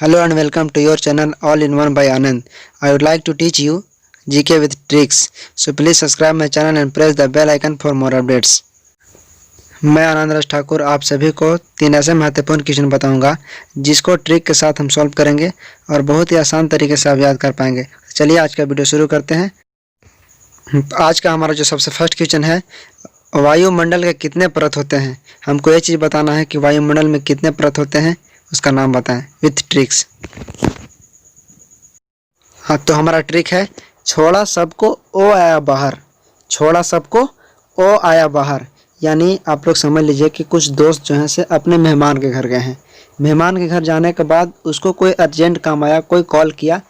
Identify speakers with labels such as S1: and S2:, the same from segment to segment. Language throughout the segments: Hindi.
S1: Hello and welcome to your channel All in One by Anand. I would like to teach you GK with tricks. So please subscribe my channel and press the bell icon for more updates. मैं आनंद राज ठाकुर आप सभी को 3 ऐसे महत्वपूर्ण क्वेश्चन बताऊंगा जिसको ट्रिक के साथ हम सॉल्व करेंगे और बहुत ही आसान तरीके से आप याद कर पाएंगे। चलिए आज का वीडियो शुरू करते हैं। आज का हमारा जो सबसे फर्स्ट क्वेश्चन है, वायुमंडल के कितने परत होते हैं। हमको ये चीज़ बताना है कि वायुमंडल में कितने परत होते हैं, उसका नाम बताएं विथ ट्रिक्स। हाँ, तो हमारा ट्रिक है छोड़ा सबको ओ आया बाहर। छोड़ा सबको ओ आया बाहर यानी आप लोग समझ लीजिए कि कुछ दोस्त जो हैं से अपने मेहमान के घर गए हैं। मेहमान के घर जाने के बाद उसको कोई अर्जेंट काम आया, कोई कॉल किया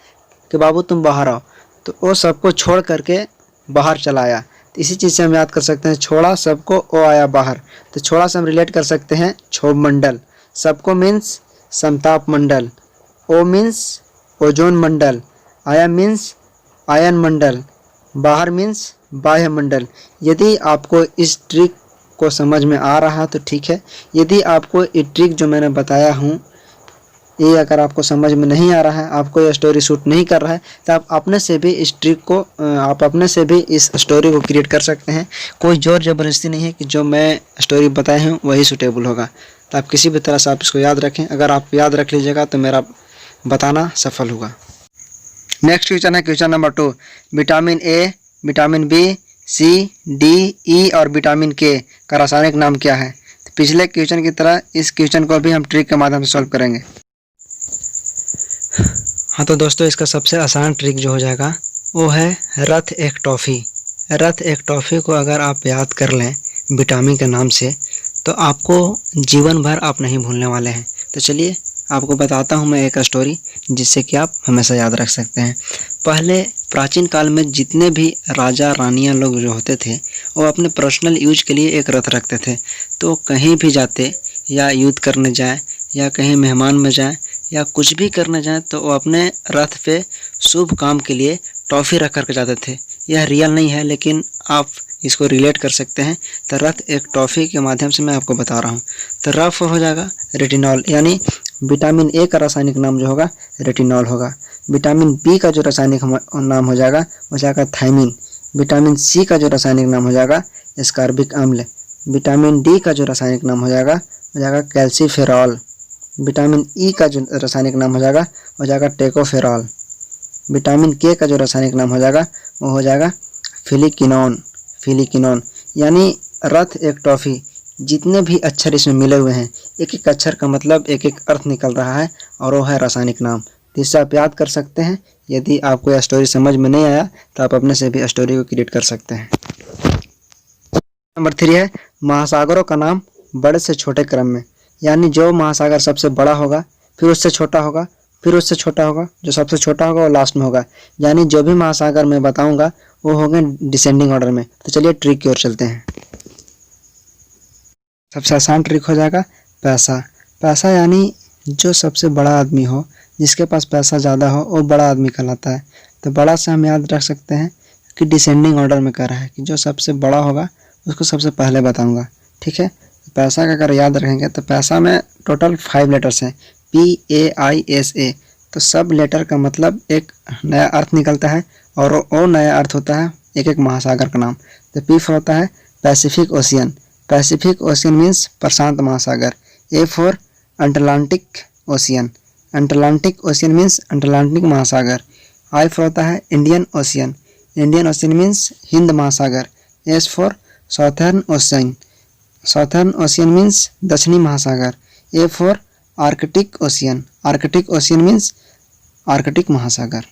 S1: कि बाबू तुम बाहर आओ, तो वो सबको छोड़ करके बाहर चला आया। तो इसी चीज़ से हम याद कर सकते हैं छोड़ा सबको ओ आया बाहर। तो छोड़ा से हम रिलेट कर सकते हैं क्षोभ मंडल। सबको मीन्स समताप मंडल, ओ मीन्स ओजोन मंडल, आया मीन्स आयन मंडल, बाहर मीन्स बाह्य मंडल। यदि आपको इस ट्रिक को समझ में आ रहा है तो ठीक है। यदि आपको ये ट्रिक जो मैंने बताया हूँ ये अगर आपको समझ में नहीं आ रहा है, आपको ये स्टोरी सूट नहीं कर रहा है, तो आप अपने से भी इस ट्रिक को इस स्टोरी को क्रिएट कर सकते हैं। कोई जोर ज़बरदस्ती नहीं है कि जो मैं स्टोरी बताए हूँ वही सूटेबल होगा। तो आप किसी भी तरह से आप इसको याद रखें। अगर आप याद रख लीजिएगा तो मेरा बताना सफल होगा। नेक्स्ट क्वेश्चन है question number 2। Vitamin A, vitamin B, C, D, E और विटामिन के का रासायनिक नाम क्या है। तो पिछले क्वेश्चन की तरह इस क्वेश्चन को भी हम ट्रिक के माध्यम से सॉल्व करेंगे। हाँ, तो दोस्तों इसका सबसे आसान ट्रिक जो हो जाएगा वो है रथ एक टॉफ़ी। रथ एक टॉफ़ी को अगर आप याद कर लें विटामिन के नाम से तो आपको जीवन भर आप नहीं भूलने वाले हैं। तो चलिए आपको बताता हूँ मैं एक स्टोरी जिससे कि आप हमेशा याद रख सकते हैं। पहले प्राचीन काल में जितने भी राजा रानियाँ लोग जो होते थे वो अपने पर्सनल यूज के लिए एक रथ रखते थे। तो कहीं भी जाते या युद्ध करने जाए या कहीं मेहमान में जाए या कुछ भी करने जाए तो वो अपने रथ पे शुभ काम के लिए टॉफ़ी रख कर के जाते थे। यह रियल नहीं है लेकिन आप इसको रिलेट कर सकते हैं। तो रथ एक टॉफ़ी के माध्यम से मैं आपको बता रहा हूँ। तो रफ हो जाएगा रेटिनॉल, यानी विटामिन ए का रासायनिक नाम जो होगा रेटिनॉल होगा। विटामिन बी का जो रासायनिक नाम हो जाएगा वो जाएगा थायमिन। विटामिन सी का जो रासायनिक नाम हो जाएगा एस्कॉर्बिक अम्ल। विटामिन डी का जो रासायनिक नाम हो जाएगा कैल्सीफेरॉल। विटामिन ई का जो रासायनिक नाम हो जाएगा टेकोफेरॉल। विटामिन के का जो रासायनिक नाम हो जाएगा वो हो जाएगा फिलिकिनोन। यानी रथ एक टॉफ़ी, जितने भी अक्षर इसमें मिले हुए हैं, एक एक अक्षर का मतलब एक एक अर्थ निकल रहा है और वो है रासायनिक नाम। तो इससे आप याद कर सकते हैं। यदि आपको यह स्टोरी समझ में नहीं आया तो आप अपने से भी स्टोरी को क्रिएट कर सकते हैं। नंबर 3 है महासागरों का नाम बड़े से छोटे क्रम में। यानी जो महासागर सबसे बड़ा होगा फिर उससे छोटा होगा फिर उससे छोटा होगा, जो सबसे छोटा होगा वो लास्ट में होगा। यानी जो भी महासागर मैं बताऊंगा वो होंगे डिसेंडिंग ऑर्डर में। तो चलिए ट्रिक की ओर चलते हैं। सबसे आसान ट्रिक हो जाएगा पैसा। पैसा यानी जो सबसे बड़ा आदमी हो, जिसके पास पैसा ज़्यादा हो वो बड़ा आदमी कहलाता है। तो बड़ा से हम याद रख सकते हैं कि डिसेंडिंग ऑर्डर में कह रहा है कि जो सबसे बड़ा होगा उसको सबसे पहले बताऊंगा। ठीक है, पैसा का अगर याद रखेंगे तो पैसा में टोटल 5 लेटर्स हैं, PAISA। तो सब लेटर का मतलब एक नया अर्थ निकलता है और वो नया अर्थ होता है एक एक महासागर का नाम। तो P फॉर होता है Pacific Ocean. Pacific Ocean means प्रशांत महासागर। A for Atlantic Ocean. Atlantic Ocean means Atlantic महासागर। I फॉर होता है Indian Ocean. Indian Ocean means हिंद महासागर। S for Southern Ocean. Southern Ocean means दक्षिणी महासागर। A for Arctic Ocean. Arctic Ocean means Arctic महासागर।